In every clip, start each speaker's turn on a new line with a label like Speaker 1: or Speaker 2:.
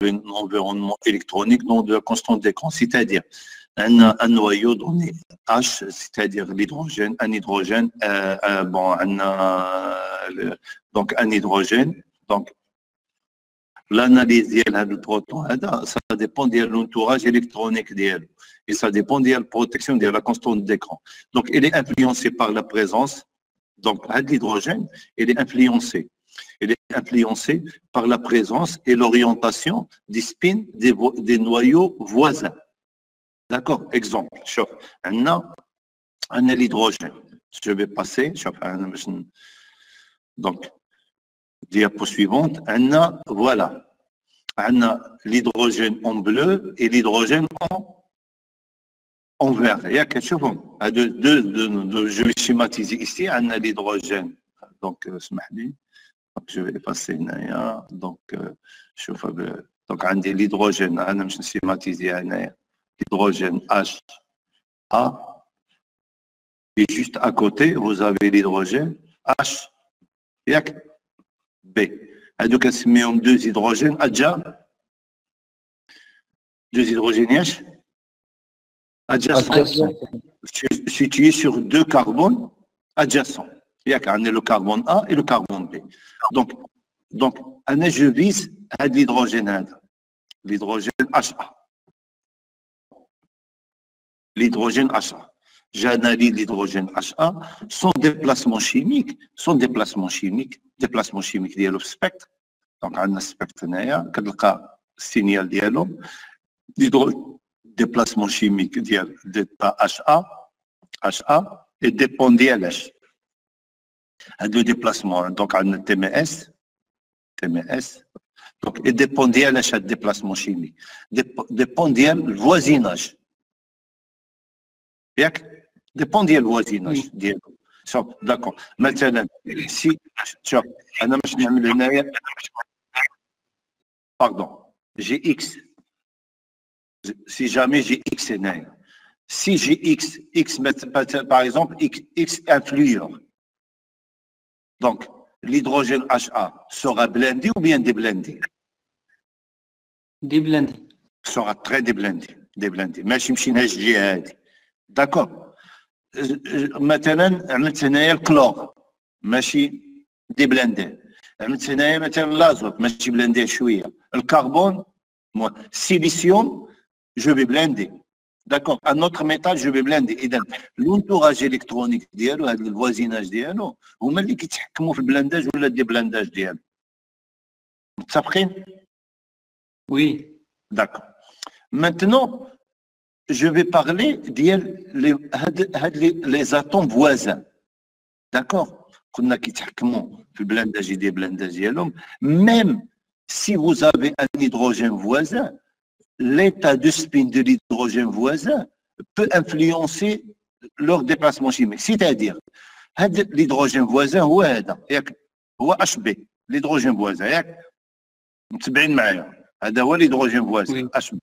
Speaker 1: un environnement électronique dans de la constante d'écran, c'est-à-dire un noyau donné H, c'est-à-dire l'hydrogène, un hydrogène, donc un hydrogène, donc l'analyse du proton, ça dépend de l'entourage électronique d'elle, et ça dépend de la protection de la constante d'écran. Donc, elle est influencée par la présence, donc l'hydrogène, elle est influencée par la présence et l'orientation des spins des noyaux voisins. D'accord? Exemple, on a l'hydrogène. Je vais passer, donc, diapo suivante, voilà, on a l'hydrogène en bleu et l'hydrogène en vert. Il y a quelque chose, je vais schématiser ici, on a l'hydrogène, donc, je vais passer là, donc, donc, on a l'hydrogène, je vais schématiser l'hydrogène HA, et juste à côté, vous avez l'hydrogène H, B. هادو كنسميهم deux hydrogènes deux hydrogènes adjacents situés sur deux carbones adjacents. Il y a le carbone A et le carbone B. Donc je vise à l'hydrogène HA. L'hydrogène HA. J'analyse l'hydrogène HA, son déplacement chimique ديالو في السبكتر. دونك عندنا السبكتر هنايا كتلقى السينيال ديالو ديبلاسمون شيميك ديال ديتا اش ا اي ديبون ديال اش هاد لو ديبلاسمون. دونك عندنا تي ام اس دونك اي ديبون ديال اش هاد ديبلاسمون شيميك ديبون ديال الفوازيناج ياك ديبون ديال الفوازيناج ديالو. شوف داكور مثلا سي شوف انا باش نعمل هنايا باردون جي اكس سي جامي جي اكس هنايا سي جي اكس باغ اكزومبل اكس انفلويور دونك l'hydrogène HA sera blindé ou bien déblindé?
Speaker 2: Déblindé.
Speaker 1: Sera très déblindé. ماشي مشينا الجهه هذه. داكور. مثلا عملت هنايا الكلور ماشي دي بلاندي، عملت هنايا مثلا لازوت ماشي بلاندي شويه، الكربون السيليسيوم جو بي بلاندي. داكور. ان اوتر ميتال جو بي بلاندي. اذا لونتوراج الكترونيك ديالو هذا الفوازيناج ديالو هما اللي كيتحكموا في البلانداج ولا الدي بلانداج ديالو. متفقين؟
Speaker 2: وي.
Speaker 1: داكور. مانتنون je vais parler les atomes voisins. D'accord? Même si vous avez un hydrogène voisin, l'état de spin de l'hydrogène voisin peut influencer leur déplacement chimique. C'est-à-dire, l'hydrogène voisin هو HB. L'hydrogène voisin. متبعين معايا. هذا هو l'hydrogène voisin. HB.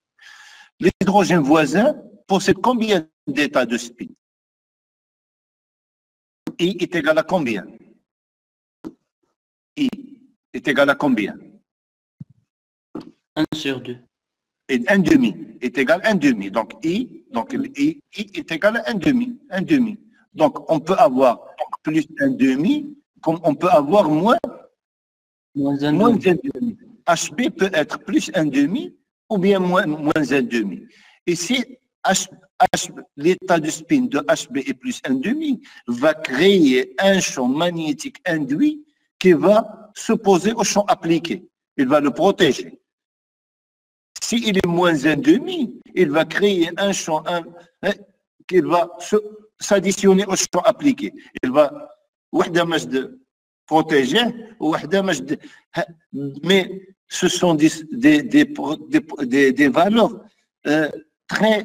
Speaker 1: L'hydrogène voisin possède combien d'états de spin? I est égal à combien? I est égal à combien?
Speaker 2: 1 sur 2.
Speaker 1: Et 1 demi est égal à 1 demi. Donc I est égal à 1 demi. 1 demi. Donc on peut avoir plus 1 demi, comme on peut avoir moins 1 demi. HB peut être plus 1 demi ou bien moins 1 demi. Et si l'état de spin de HB est plus 1 demi, va créer un champ magnétique induit qui va s'opposer au champ appliqué. Il va le protéger. S'il est moins 1 demi, il va créer un champ qui va s'additionner au champ appliqué. Il va protéger, mais ce sont des valeurs très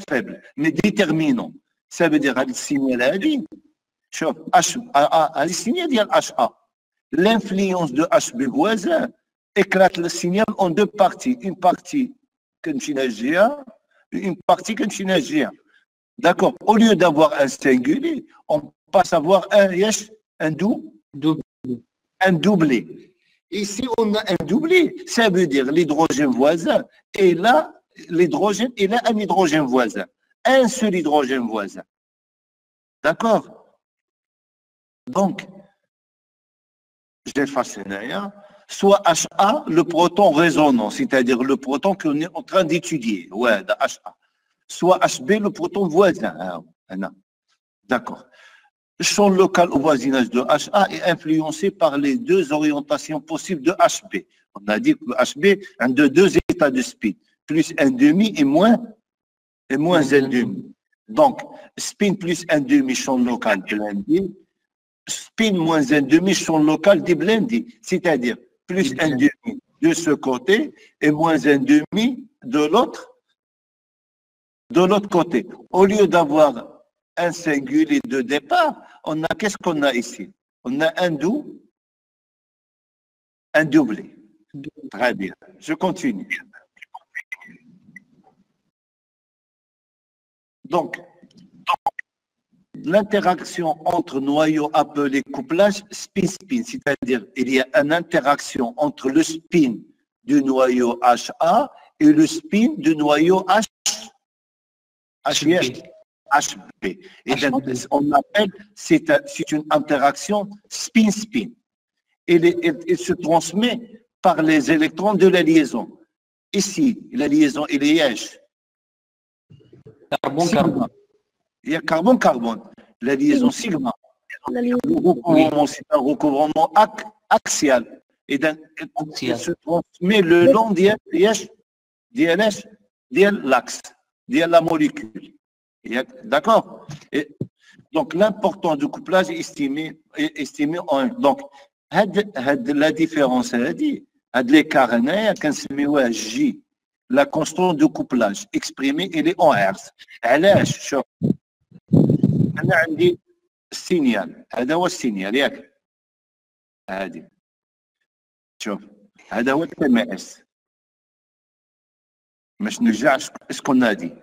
Speaker 1: faibles, mais déterminants. Ça veut dire, le signal HA, l'influence de HB voisin éclate le signal en deux parties. Une partie continagea, une partie continagea. D'accord? Au lieu d'avoir un singulier, on passe à avoir un doublé. Ici, on a un doublé. Ça veut dire l'hydrogène voisin. Et là, l'hydrogène, il a un hydrogène voisin. Un seul hydrogène voisin. D'accord? Donc, j'efface rien. Soit HA, le proton résonnant, c'est-à-dire le proton qu'on est en train d'étudier. Ouais, HA. Soit HB, le proton voisin. D'accord. Le champ local au voisinage de HA est influencé par les deux orientations possibles de HB. On a dit que HB a deux états de spin, plus 1,5 et moins 1,5. Donc, spin plus 1,5 champ local blindé, spin moins 1,5 champ local déblindé, c'est-à-dire plus 1,5 de ce côté et moins 1,5 de l'autre côté. Au lieu d'avoir un singulier de départ, on a, qu'est-ce qu'on a ici? On a un doublé. Très bien. Je continue. Donc, l'interaction entre noyaux appelé couplage spin-spin, c'est-à-dire il y a une interaction entre le spin du noyau HA et le spin du noyau HB. Et on appelle, c'est une interaction spin-spin. Il se transmet par les électrons de la liaison. Ici, la liaison, il y a
Speaker 2: Carbone-carbone.
Speaker 1: Il y a carbone-carbone. La liaison sigma. C'est un recouvrement axial. Et il se transmet le long de l'axe, de la molécule. D'accord? Donc, l'importance du couplage est estimé en 1. Donc, la différence, l'écart, J, la constante de couplage exprimée, elle est en Hertz. علاش شوف أنا عندي السينيال هذا هو السينيال ياك هذه شوف هذا هو التي ام اس باش نرجع اسكون هادي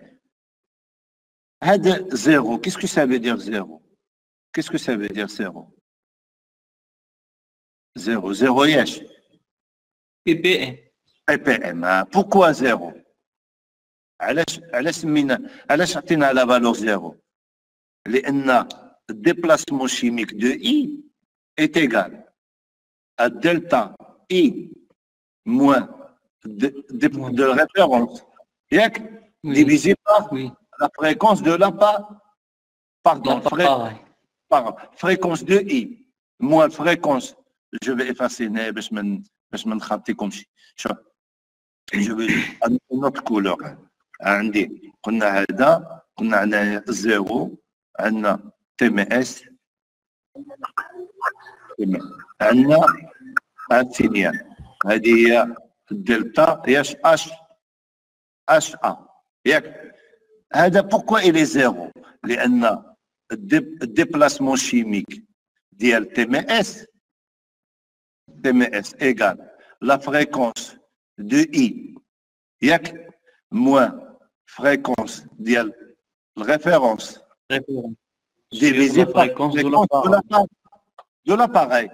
Speaker 1: هذا زيرو qu'est-ce que ça veut dire zéro qu'est-ce que ça veut dire zéro zéro ياش
Speaker 2: ppm
Speaker 1: ppm pourquoi zéro علاش عطينا la valeur zéro لأن الديبلاسمون chimique de I est égal à delta I moins de référence divisé par la fréquence de la fréquence de I moins fréquence. Je vais effacer باش ما نخطيكمش. شوف je vais une autre couleur. عندي قلنا عندنا زيرو عندنا تي ام اس عندنا السينيال هذه هي الدلتا ياش اش ا ياك هذا بوركوا الي زيرو لان الديبلاسمون شيميك ديال تي ام اس ايغال لا فريكونس دو اي ياك موان fréquence ديال الريفérence divisé par la fréquence de l'appareil.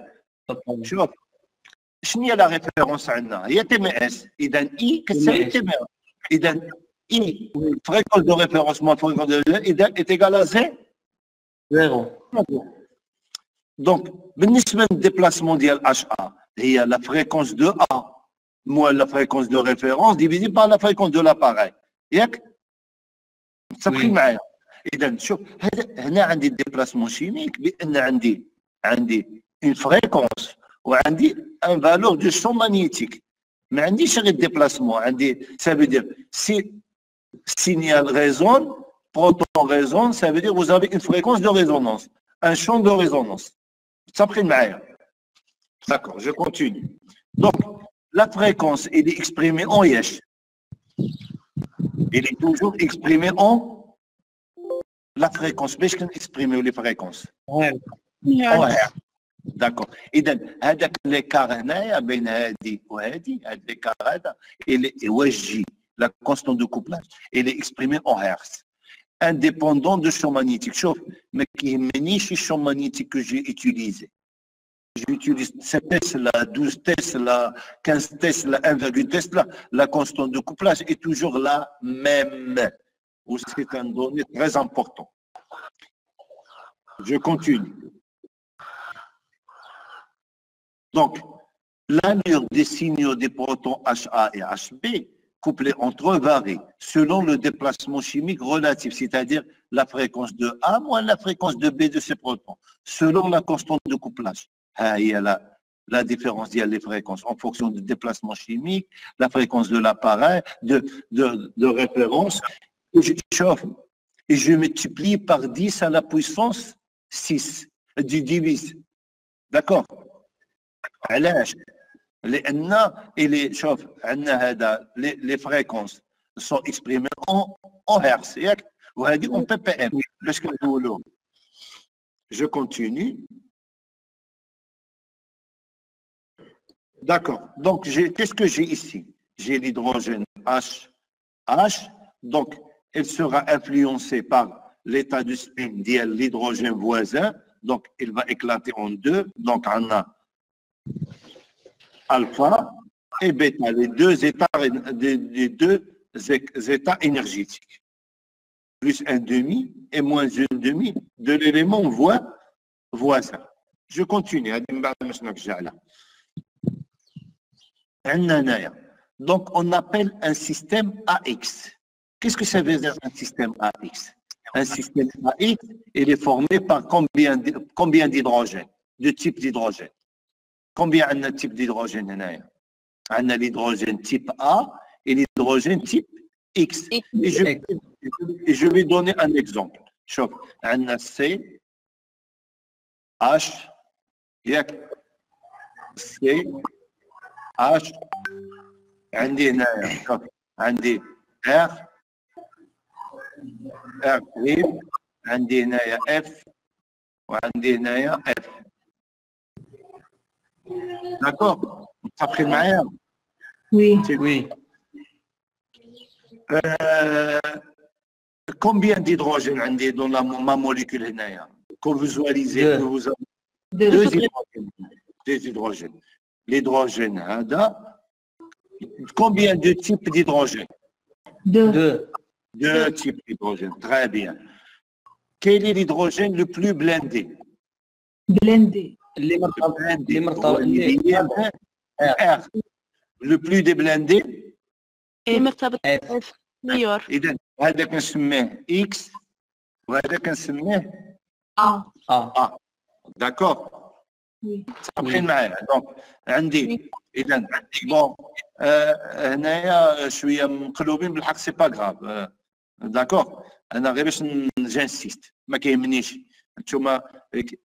Speaker 1: شوف شنو هي لا ريفيرونس عندنا هي تي ام اس اذا اي كتساوي تي ام اس اذا اي فريكونس دو ريفيرونس مع فريكونس دو اذا est égal à زيرو. دونك بالنسبه للديبلاسمون ديال اش ا هي لا فريكونس دو ا moins la fréquence de référence divisée par la fréquence de l'appareil. ياك متفقين معايا؟ اذا شوف هنا عندي الديبلاسمون شيميك بان عندي اون فريكونس وعندي ان فالور دو شون مانيتيك ما عنديش غير ديبلاسمون عندي ça veut dire si signal résonne proton résonne ça veut dire vous avez une fréquence de résonance un champ de résonance متفقين معايا؟ D'accord, je continue. Donc la fréquence elle est exprimée en yesh. Il est toujours exprimé en la fréquence. باش كنexprimer les fréquences d'accord اذا هذاك ليكار هنايا بين هذه وهذه هذا ليكار هذا هو جي la constante de couplage elle est exprimée en hertz indépendant de champ magnétique. شوف ما كيهمنيش الشامp magnétique que j'ai utilisé j'utilise 7 Tesla, 12 Tesla, 15 Tesla, 1,1 Tesla, la constante de couplage est toujours la même. C'est un donné très important. Je continue. Donc, l'allure des signaux des protons HA et HB couplés entre eux varie selon le déplacement chimique relatif, c'est-à-dire la fréquence de A moins la fréquence de B de ces protons, selon la constante de couplage. Il y a la différence, il y a les fréquences en fonction du déplacement chimique, la fréquence de l'appareil, de référence. Et je chauffe et je multiplie par 10 à la puissance 6, du divise. D'accord? علاش؟ لأن شوف عندنا هذا les fréquences sont exprimées en hertz ياك وهذه en ppm باش كنقولوا. Je continue. D'accord. Donc qu'est-ce que j'ai ici? J'ai l'hydrogène H. Donc elle sera influencée par l'état de spin de l'hydrogène voisin. Donc il va éclater en deux. Donc on a alpha et bêta, les deux états énergétiques, plus un demi et moins un demi de l'élément voisin. Je continue. Donc on appelle un système AX. Qu'est-ce que ça veut dire un système AX? Un système AX, il est formé par combien d'hydrogène, de type d'hydrogène? Combien on a de type d'hydrogène? On a l'hydrogène type A et l'hydrogène type X. Et je vais donner un exemple. On a C, H, C, H, عندي R, R قريب، عندي هنايا F وعندي هنايا F. D'accord? متفقين معايا؟
Speaker 3: Oui.
Speaker 2: Oui.
Speaker 1: Combien d'hydrogène عندي dans ma molécule هنايا؟ Quand vous visualisez, vous avez deux hydrogènes. L'hydrogène هذا combien de types d'hydrogène?
Speaker 3: Deux.
Speaker 1: Deux types d'hydrogène, très bien. Quel est l'hydrogène le plus blindé?
Speaker 3: Blindé.
Speaker 1: R. Le plus déblindé?
Speaker 4: مرتبط F ميور.
Speaker 1: إذا هذا كنسميه X وهذا كنسميه
Speaker 3: A.
Speaker 1: D'accord. متفقين معايا؟ دونك عندي إذا بون هنايا شوية مقلوبين بالحق سي با غراف. داكور انا غير باش جانسيست ما كيهمنيش نتوما.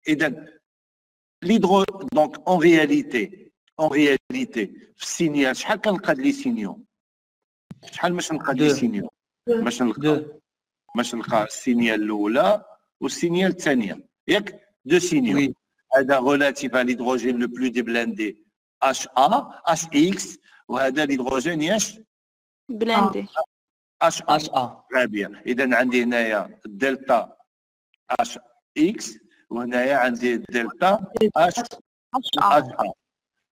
Speaker 1: اذا ليدرو دونك اون رياليتي في السينيال شحال كنلقى لي سينيو؟ شحال باش نلقى لي سينيو؟ باش نلقى السينيال الاولى والسينيال الثانيه ياك؟ دو سينيو. هذا ريلاتيف على l'hydrogène لو بلو ديبلاندي HX وهذا l'hydrogène ياش؟
Speaker 4: بلاندي
Speaker 2: HA.
Speaker 1: très bien. إذا عندي هنايا دلتا HX وهنايا عندي دلتا HA.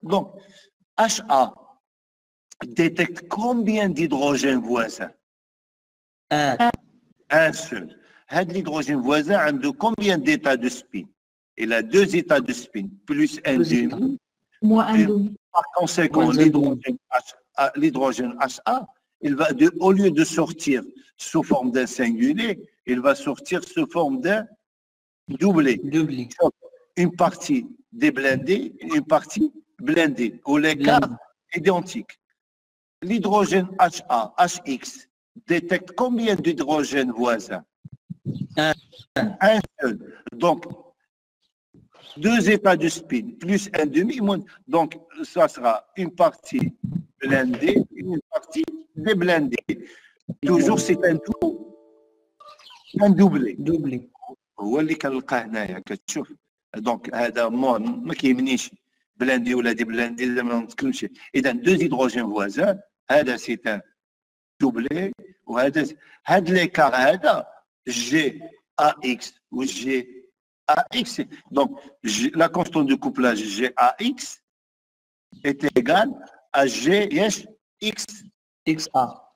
Speaker 1: Donc HA détecte combien d'hydrogènes voisins? Un seul. هذا l'hydrogène voisin عنده combien d'états de spin? Il a deux états de spin plus un demi.
Speaker 3: Moins un demi.
Speaker 1: Par conséquent, l'hydrogène HA, il va au lieu de sortir sous forme d'un singulier, il va sortir sous forme d'un doublé. Une partie déblindée, une partie blindée, où l'écart est identique. L'hydrogène HA, HX, détecte combien d'hydrogènes voisins? Un seul. Donc, deux états de spin plus un demi, donc ça sera une partie blindée et une partie déblindée. Toujours c'est un tout, un doublé. هو اللي كنلقاه هنايا كتشوف. دونك هذا ما كيهمنيش بلاندي ولا دي بلاندي ما نتكلمش. اذا دو هيدروجين فوازان هذا سي ان دوبلي وهذا ليكار هذا جي ا اكس و جي AX, donc la constante de couplage GAX est égale à G, yes, X.
Speaker 2: XA.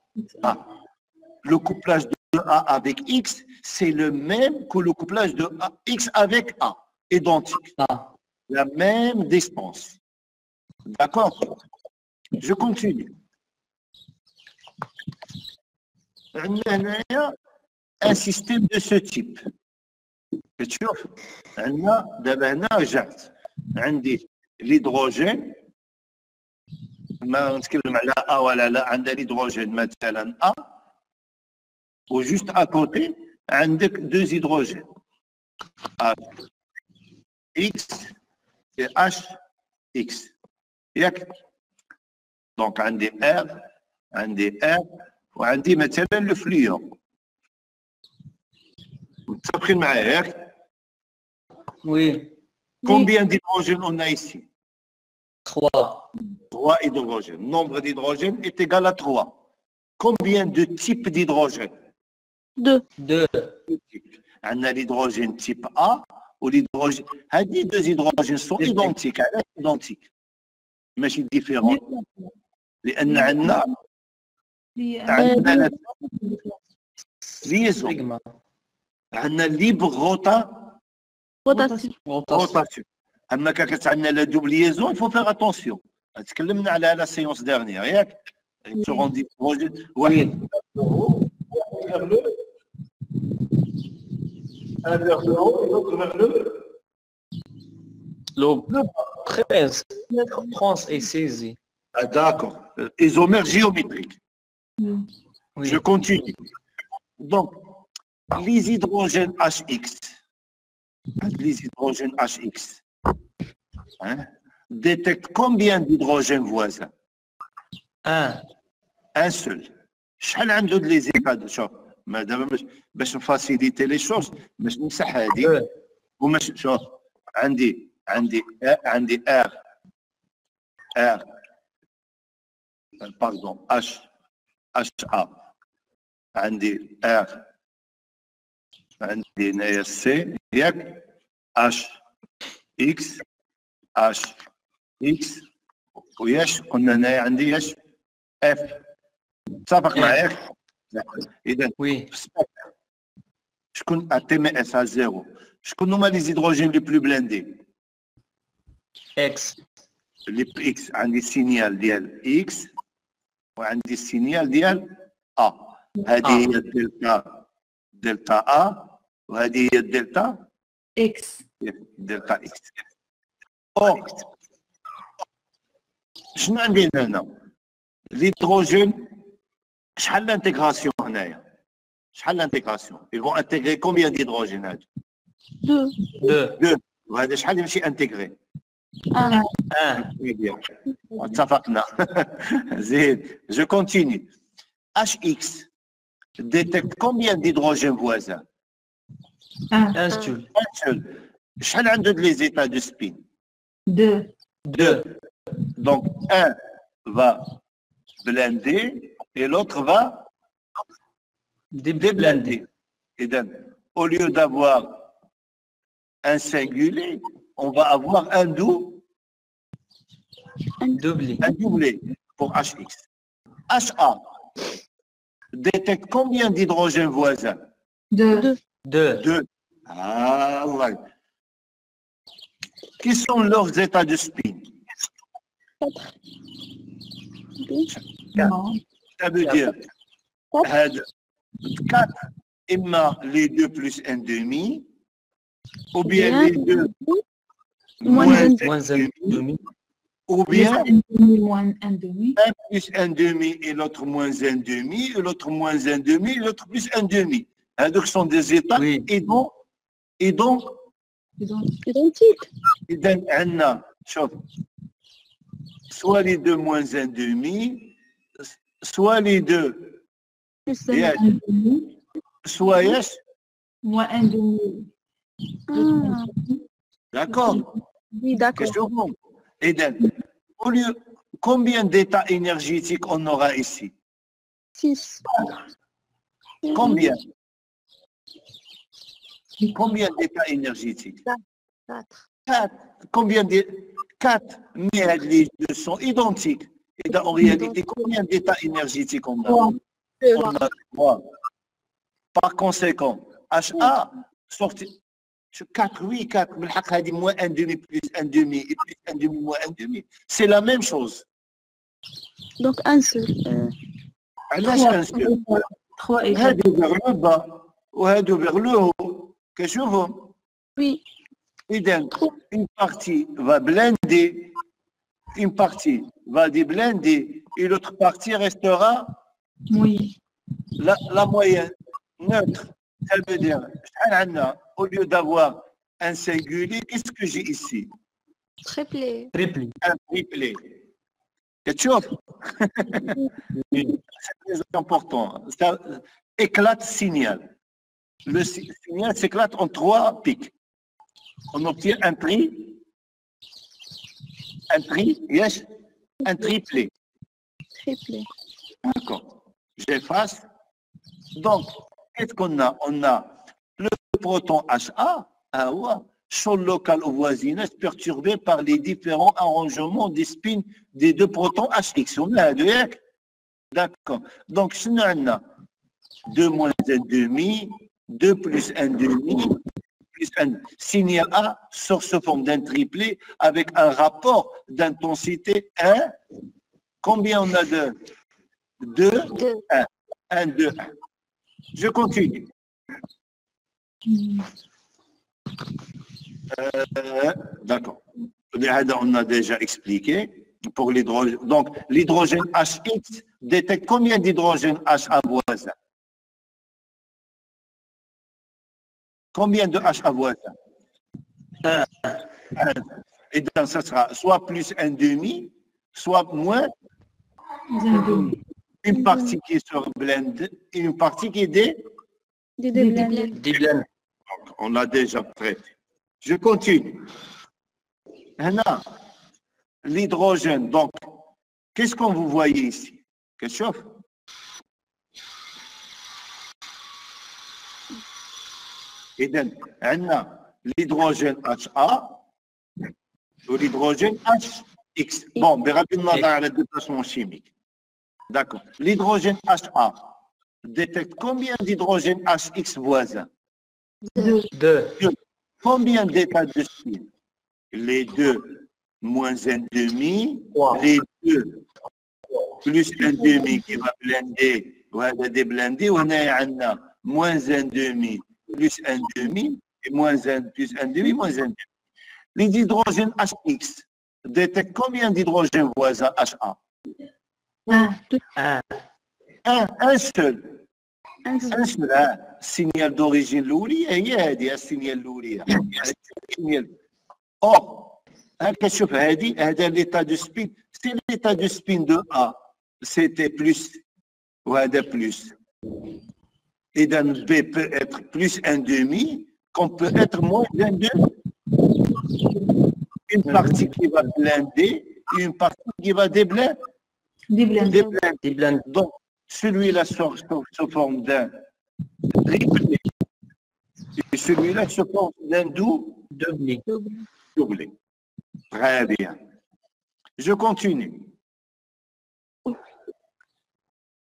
Speaker 1: Le couplage de A avec X, c'est le même que le couplage de X avec A, identique. La même distance. D'accord? Je continue. On a un système de ce type. تشوف عندنا دابا هنا رجعت عندي الهيدروجين ما نتكلم على ا ولا لا عندنا الهيدروجين مثلا ا وجوست اكوتي عندك دو هيدروجين اكس اش اكس ياك دونك عندي ار وعندي مثلا لو فلويون متفقين معايا ياك؟
Speaker 2: Oui.
Speaker 1: Combien d'hydrogènes on a ici?
Speaker 2: 3.
Speaker 1: 3 hydrogènes. Nombre d'hydrogènes est égal à 3. Combien de types d'hydrogène?
Speaker 4: 2.
Speaker 2: 2.
Speaker 1: On a l'hydrogène type A ou l'hydrogène. Les deux hydrogènes sont identiques. Identiques. Mais c'est différent. لأن عندنا liaison. عندنا libre rotation. اما كان كتعندنا لا دوبل ليزون faut faire attention. تكلمنا على لا séance dernière ياك sur un hydrogène واحد vers le haut et l'autre vers
Speaker 2: Le 13. France est saisi.
Speaker 1: Ah, d'accord. Isomère géométrique.
Speaker 2: Oui.
Speaker 1: Je continue. Donc, les hydrogènes HX, hein, détectent combien d'hydrogènes voisins? Un seul. شحال عنده لي زيكاد شوف ما دابا باش نفاسيليتي لي شوز باش نمسح هذه وماش شوف عندي ار باردون اتش ا عندي ار عندي هنايا سي ياك اكس وياش قلنا هنايا عندي ياش اف اتفق معاك اذا
Speaker 2: وي
Speaker 1: شكون تي ام اس ا زيرو شكون هما لي زيدروجين لي بلو بلاندي
Speaker 2: اكس
Speaker 1: لي اكس عندي السينيال ديال اكس وعندي السينيال ديال ا هذه هي دلتا ا وهذه هي الدلتا
Speaker 3: اكس
Speaker 1: دلتا اكس او شنو عندي هنا l'hydrogène شحال l'intégration هنايا شحال l'intégration ils vont intégrer combien d'hydrogène هادو 2 وهذا شحال يمشي انتيغري 1 اتفقنا زين je continue HX détecte combien d'hydrogènes voisins
Speaker 2: un seul
Speaker 1: شحال عنده les états de spin
Speaker 3: 2
Speaker 1: donc un va blender et l'autre va déblender. Et donc, au lieu d'avoir un singulier, on va avoir un doublé pour HX. HA détecte combien d'hydrogènes voisins?
Speaker 2: 2.
Speaker 1: Ah, ouais. Qui sont leurs états de spin? 4. Ça veut dire 4, imma les 2 plus 1 demi, ou bien les 2 moins 1 demi, ou bien 1 plus 1 demi et l'autre moins 1 demi, et l'autre moins 1 demi, et l'autre plus 1 demi. Donc, ce sont des états et donc
Speaker 4: identiques.
Speaker 1: Soit les 2 moins 1 demi, soit les 2 soit yes,
Speaker 3: moins 1 demi.
Speaker 1: D'accord.
Speaker 4: Oui, d'accord.
Speaker 1: Et donc, au lieu, combien d'états énergétiques on aura ici?
Speaker 4: 6.
Speaker 1: Combien? Combien d'états énergétiques?
Speaker 4: 4.
Speaker 1: 4. Combien de 4? Mais les deux sont identiques. Et en réalité, combien d'états énergétiques on a? On a 3. Par conséquent, HA sorti 4, oui, 4. Mais il dit moins 1 demi plus 1 demi et plus 1 demi moins 1 demi. C'est la même chose.
Speaker 4: Donc un seul.
Speaker 1: علاش un seul?
Speaker 3: 3 et 4.
Speaker 1: هادو vers le bas وهادو vers le haut. كتشوفهم؟
Speaker 4: Oui.
Speaker 1: إذا une partie va blinder, une partie va déblinder et l'autre partie restera
Speaker 3: Oui.
Speaker 1: la moyenne neutre. Ça veut dire, au lieu d'avoir un singulier, qu'est-ce que j'ai ici?
Speaker 4: Triplé.
Speaker 2: Triplé.
Speaker 1: Un triplé. كتشوف؟ C'est très important. Ça éclate signal. Le signal s'éclate en 3 pics. On obtient un yes, un triplé.
Speaker 4: Triplé.
Speaker 1: D'accord. J'efface. Donc, qu'est-ce qu'on a? On a le proton HA, champ local au voisinage perturbé par les différents arrangements des spins des deux protons HX. On a deux. D'accord. Donc, on a 2 moins 1 demi, 2 plus 1 demi, plus un signal A sort sous forme d'un triplé avec un rapport d'intensité 1. Combien on a de 2, 1. 1, 2, 1. Je continue. D'accord. On a déjà expliqué pour l'hydrogène. Donc, l'hydrogène HX détecte combien d'hydrogène HA voisin? Combien de HA voisin? 1. Et donc, ça sera soit plus 1 demi, soit moins une partie qui se blende et une partie qui est
Speaker 2: Déblende.
Speaker 1: On l'a déjà traité. Je continue. Maintenant, l'hydrogène, donc, qu'est-ce qu'on vous voyez ici? Quelque chose? Et donc, l'hydrogène HA ou l'hydrogène HX. Bon, mais rapidement dans le déplacement chimique. D'accord. L'hydrogène HA détecte combien d'hydrogène HX voisins?
Speaker 3: 2.
Speaker 2: 2.
Speaker 1: Combien d'états de spin? Les 2 moins 1 demi, les 2 plus 1 demi qui va blender, ou va déblender, on a moins 1 demi plus 1 demi, et moins 1 plus 1 demi, moins 1 demi. Les hydrogènes HX détectent combien d'hydrogènes voisins HA?
Speaker 3: 1.
Speaker 1: Un seul. Un seul. Signal d'origine l'ouli, et il y a un signal l'ouli. Or, qu'est-ce que c'est l'état de spin? C'est l'état de spin de A. C'était plus, ou plus. Et d'un B peut être plus 1 demi, qu'on peut être moins 1 demi. Une partie qui va blinder et une partie qui va déblinder. Donc, celui-là sort sous forme d'un triplé. Et celui-là se forme d'un doublé. Très bien. Je continue.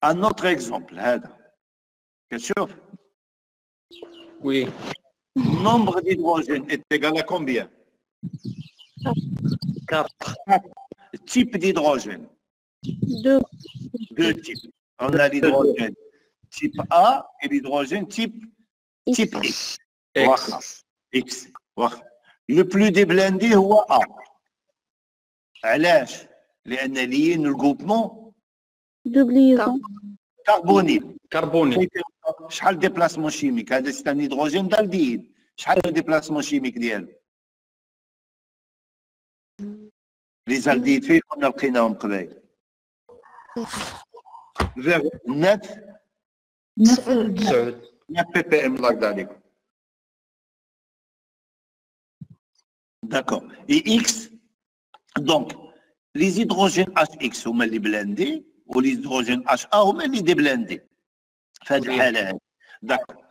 Speaker 1: Un autre exemple. Quelque chose?
Speaker 2: Oui.
Speaker 1: Nombre d'hydrogène est égal à combien?
Speaker 2: 4.
Speaker 1: Type d'hydrogène?
Speaker 4: 2.
Speaker 1: 2 types. On a l'hydrogène type A et l'hydrogène type X. X. Le plus déblindé هو A. علاش؟ لأن لين الجروبمون
Speaker 4: Doublion.
Speaker 1: كربونيل.
Speaker 2: كربوني.
Speaker 1: شحال ديبلاسمون شيميك؟ هذا سي ان هيدروجين دالديد. شحال الديبلاسمون شيميك ديالو؟ لي زالديد فين كنا لقيناهم قبيل؟ vers 9 ppm là. D'accord. Et X, donc, les hydrogènes HX, هما اللي blindés, ou les hydrogènes HA, هما اللي déblindés. في هذه الحالة. D'accord.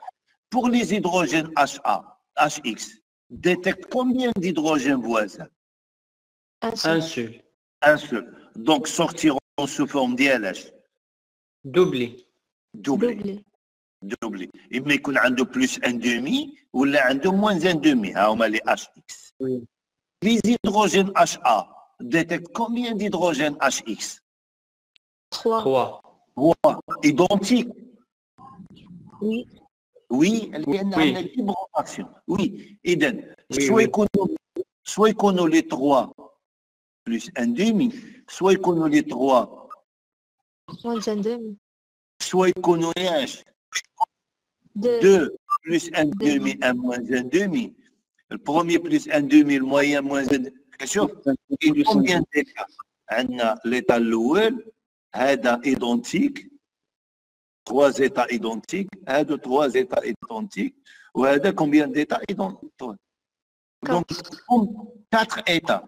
Speaker 1: Pour les hydrogènes HA, HX, détecte combien d'hydrogènes voisins?
Speaker 2: Un seul.
Speaker 1: Un seul. Donc, sortiront sous forme d'ILH.
Speaker 2: Doublé.
Speaker 1: Doublé. Doublé. إما يكون عنده plus 1,5 ولا عنده moins 1,5. ها هما les HX.
Speaker 2: Oui.
Speaker 1: Les hydrogènes HA détectent combien d'hydrogènes HX?
Speaker 2: 3.
Speaker 1: Identiques.
Speaker 4: Oui.
Speaker 1: Oui, لأن
Speaker 2: Oui.
Speaker 1: عندنا libre action. Oui. إذن
Speaker 2: Oui,
Speaker 1: soit
Speaker 2: oui.
Speaker 1: يكونوا les 3 plus 1,5 soit يكونوا les 3
Speaker 3: moins un demi.
Speaker 1: soit يكونوا ايش؟
Speaker 3: 2.
Speaker 1: 2 plus 1,5 1 moins 1,5. Le premier plus 1,5 le moyen moins 1. شوف combien d'états عندنا l'état الأول هذا identique 3 états identiques هادو 3 états identiques وهذا combien d'états identiques donc 4 états.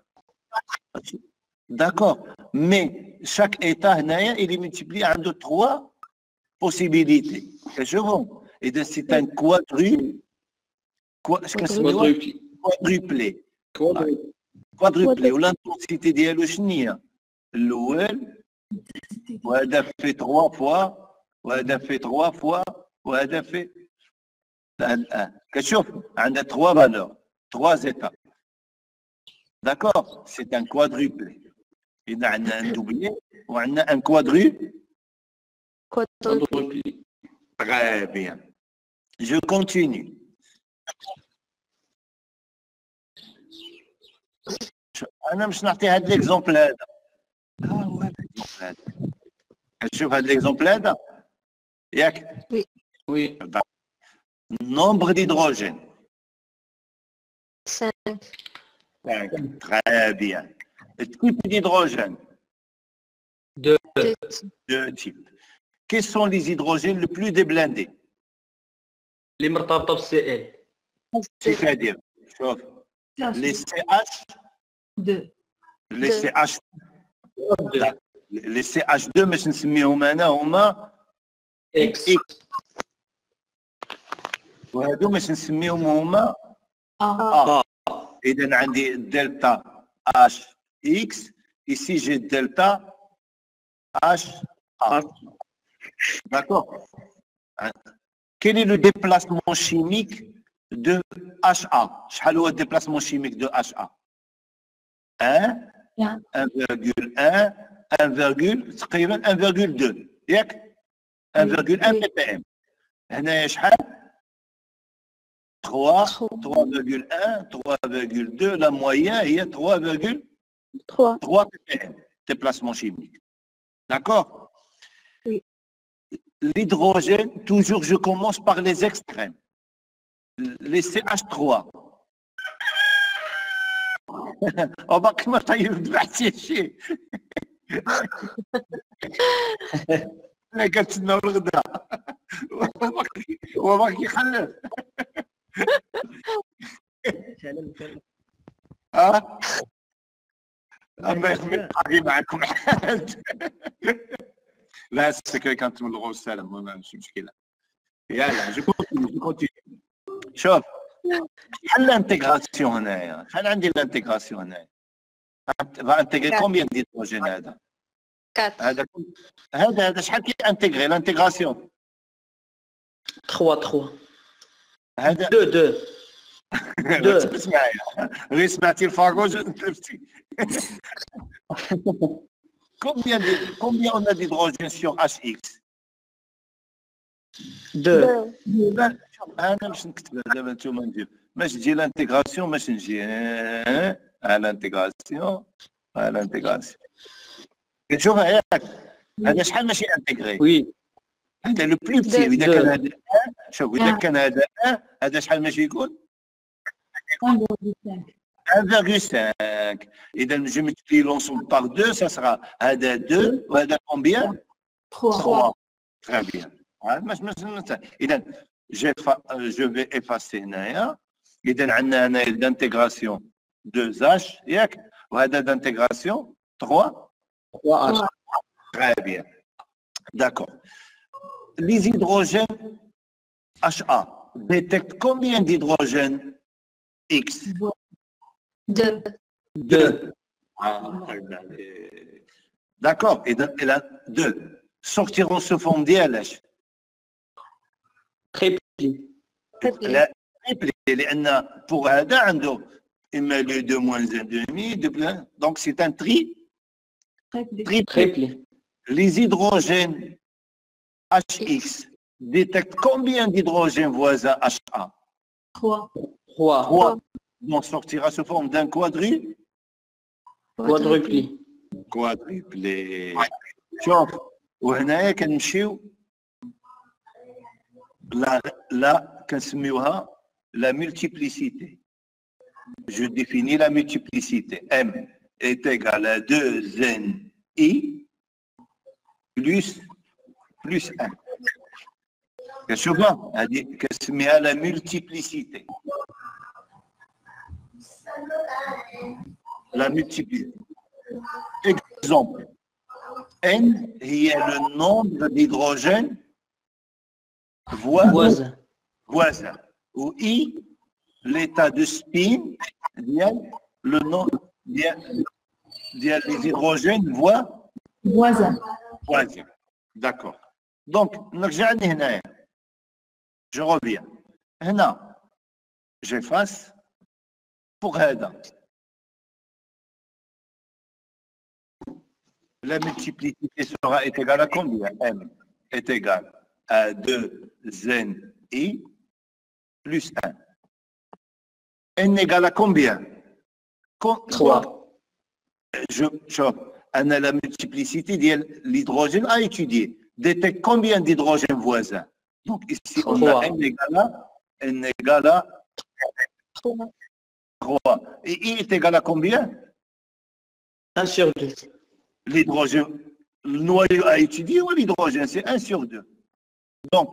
Speaker 1: D'accord, mais chaque état هنايا il est multiplié عنده 3 possibilités. Je vois. Et donc c'est un quadruplé. Quadruplé. والintensité ديالو شنو هي؟ الأول وهذا في 3 fois وهذا في 3 fois وهذا في الآن كتشوف عندها 3 valeurs 3 états. D'accord, c'est un quadruplé. Il y a un doublé ou un quadruplé.
Speaker 3: Quadruplé.
Speaker 1: Très bien. Je continue. أنا مش نعطي هذا l'exemple هذا. هو هذا l'exemple هذا. كتشوف هذا l'exemple هذا؟ ياك؟
Speaker 2: Oui.
Speaker 1: Nombre d'hydrogène.
Speaker 3: 5.
Speaker 1: Très bien. Type d'hydrogène.
Speaker 2: 2.
Speaker 1: 2 types. Quels sont les hydrogènes les plus déblindés?
Speaker 2: اللي مرتبطة بالCl.
Speaker 1: C'est-à-dire, شوف les CH,
Speaker 3: 2.
Speaker 1: les CH, les CH2 باش نسميهم انا هما
Speaker 2: X.
Speaker 1: وهادو باش نسميهم هما
Speaker 3: A.
Speaker 1: اذا عندي دلتا H X ici j'ai delta H A. D'accord. Quel est le déplacement chimique de HA? شحال هو الديبلاسمون شيميك دو HA؟ 1 1,1 1, تقريبا 1,2 ياك 1,1 ppm. هنايا شحال 3 3,1 3,2 la moyenne هي 3,3 ppm déplacement chimique. D'accord.
Speaker 3: Oui.
Speaker 1: L'hydrogène, toujours je commence par les extrêmes. Les CH3. وباقي ما طيب حتى شي. انا كنتسنى الغدا وباقي يخلف. اما يخلي معكم حد. لا السكري كانت من الغوص سالم ماشي مشكله. يلا جو كونتيني. شوف شحال الانتيغراسيون هنايا؟ شحال عندي الانتيغراسيون هنايا؟ فانتيغري كومبيان ديتروجين هذا؟
Speaker 3: 4.
Speaker 1: هذا شحال كيانتيغري الانتيغراسيون؟
Speaker 2: 3.
Speaker 1: هذا
Speaker 2: 2.
Speaker 1: تبت معايا غير سمعتي الفاغوج تلفتي. Combien on a d'hydrogène sur HX?
Speaker 2: 2.
Speaker 1: انا باش نكتبها دابا نتوما ندير باش تجي لانتيغراسيون باش نجي لانتيغراسيون كتشوفها ياك هذا شحال ماشي انتيغري؟
Speaker 2: Oui.
Speaker 1: هذا لو بلو بتي. اذا كان هذا شوف اذا كان هذا شحال ماشي يكون 1,5. اذا je multiplie l'ensemble par 2 ça sera هذا 2 وهذا combien 3. Très bien. اذا je vais effacer هنايا. اذا عندنا هنا d'intégration 2H ياك وهذا d'intégration 3. Très bien. D'accord. Les hydrogènes HA détecte combien d'hydrogène X?
Speaker 3: 2.
Speaker 2: 2.
Speaker 1: D'accord, elle a 2. Sortiront sous forme d'ILH.
Speaker 2: Tripli.
Speaker 1: لا triplé لأن pour هذا عنده إما le 2 moins 1 demi, donc c'est un triplé.
Speaker 2: Tripli.
Speaker 1: Les hydrogènes HX détectent combien d'hydrogènes voisins HA?
Speaker 3: 3.
Speaker 2: 3.
Speaker 1: 3. Donc sortira sous forme d'un
Speaker 2: Quadrupli.
Speaker 1: quadruplé. شوف وهنايا كنمشيو لا كنسميوها la multiplicité. Je définis la multiplicité. M est égal à 2NI plus 1. كتشوفها هذه كنسميها la multiplicité. La multiplicité. Exemple. N est le nombre d'hydrogènes voisins. Ou I, l'état de spin, le nom des hydrogènes
Speaker 3: Voisin.
Speaker 1: voisins. D'accord. Donc, je reviens. Hna, j'efface pour Hada. La multiplicité sera égale à combien? M est égal à 2NI plus 1. N égale à combien?
Speaker 2: 3.
Speaker 1: La multiplicité de l'hydrogène à étudier. Détecte combien d'hydrogènes voisins? Donc ici, on a N égale à 3. Et I est égal à combien?
Speaker 2: 1 sur 2.
Speaker 1: L'hydrogène, le noyau à étudier ou l'hydrogène, c'est 1 sur 2. Donc,